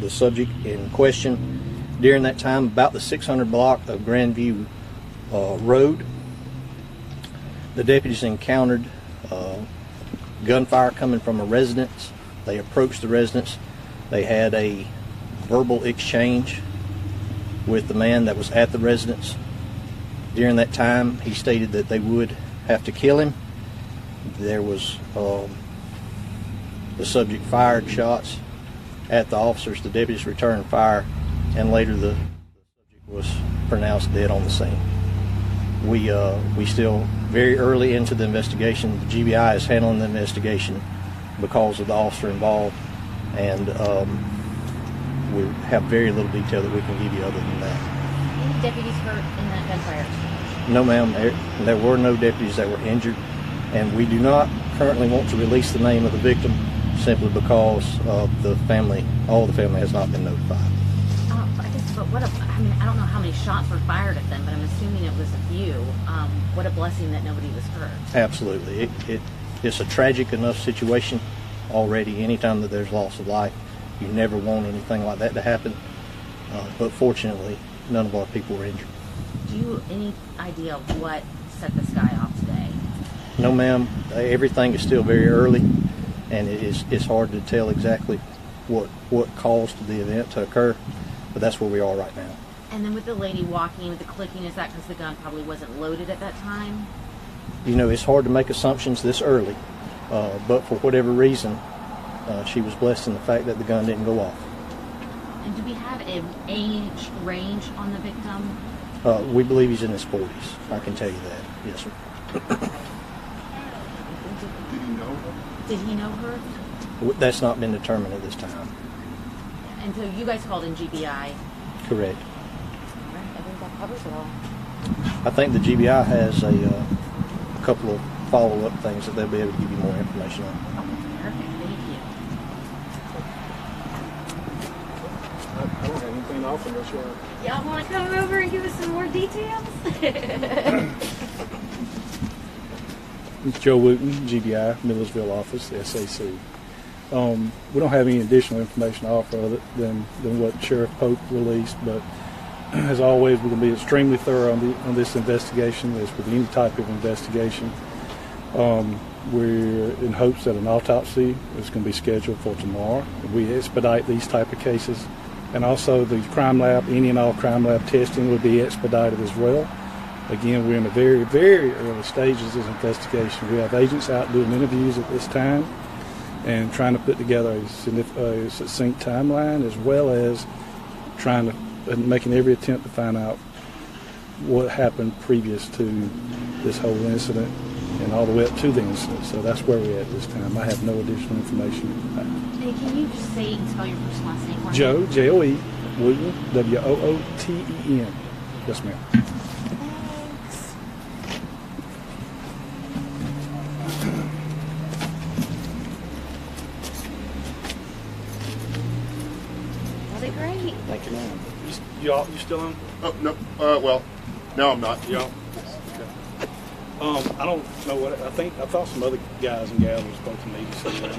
the subject in question. During that time, about the 600 block of Grandview Road, the deputies encountered gunfire coming from a residence. They approached the residence. They had a verbal exchange with the man that was at the residence. During that time, he stated that they would have to kill him. There was the subject fired shots at the officers. The deputies returned fire, and later the subject was pronounced dead on the scene. We still very early into the investigation. The GBI is handling the investigation because of the officer involved, and we have very little detail that we can give you other than that. Any deputies hurt in that gunfire? No, ma'am. There were no deputies that were injured, and we do not currently want to release the name of the victim simply because of the family. All the family has not been notified. I guess, but I don't know how many shots were fired at them, but I'm assuming it was a few. What a blessing that nobody was hurt. Absolutely. It's a tragic enough situation already. Anytime that there's loss of life, you never want anything like that to happen. But fortunately, none of our people were injured. Do you any idea of what set this guy off today? No, ma'am. Everything is still very early, and it's hard to tell exactly what caused the event to occur, but that's where we are right now. And then with the lady walking, with the clicking, is that because the gun probably wasn't loaded at that time? You know, it's hard to make assumptions this early, but for whatever reason, she was blessed in the fact that the gun didn't go off. And do we have an age range on the victim? We believe he's in his 40s. I can tell you that. Yes, sir. Did he know her? That's not been determined at this time. And so you guys called in GBI? Correct. All right, I think that covers it all. I think the GBI has a couple of follow-up things that they'll be able to give you more information on. Okay, perfect. Thank you. I don't have anything to offer this year. Y'all want to come over and give us some more details? It's Joe Wooten, GBI, Millersville office, SAC. We don't have any additional information to offer other than what Sheriff Pope released, but as always, we're going to be extremely thorough on this investigation, as with any type of investigation. We're in hopes that an autopsy is going to be scheduled for tomorrow. We expedite these type of cases. And also the crime lab, any and all crime lab testing will be expedited as well. Again, we're in the very, very early stages of this investigation. We have agents out doing interviews at this time and trying to put together a succinct timeline, as well as making every attempt to find out what happened previous to this whole incident and all the way up to the incident. So that's where we're at this time. I have no additional information. Hey, can you just say and spell your first last name for me? Joe, J-O-E, Wooten, W-O-O-T-E-N. Yes, ma'am. Thanks. Was it great? Thank you, ma'am. You still on? Oh, no. Well, no, I'm not. Y'all? I don't know what I thought some other guys and gals were supposed to meet us.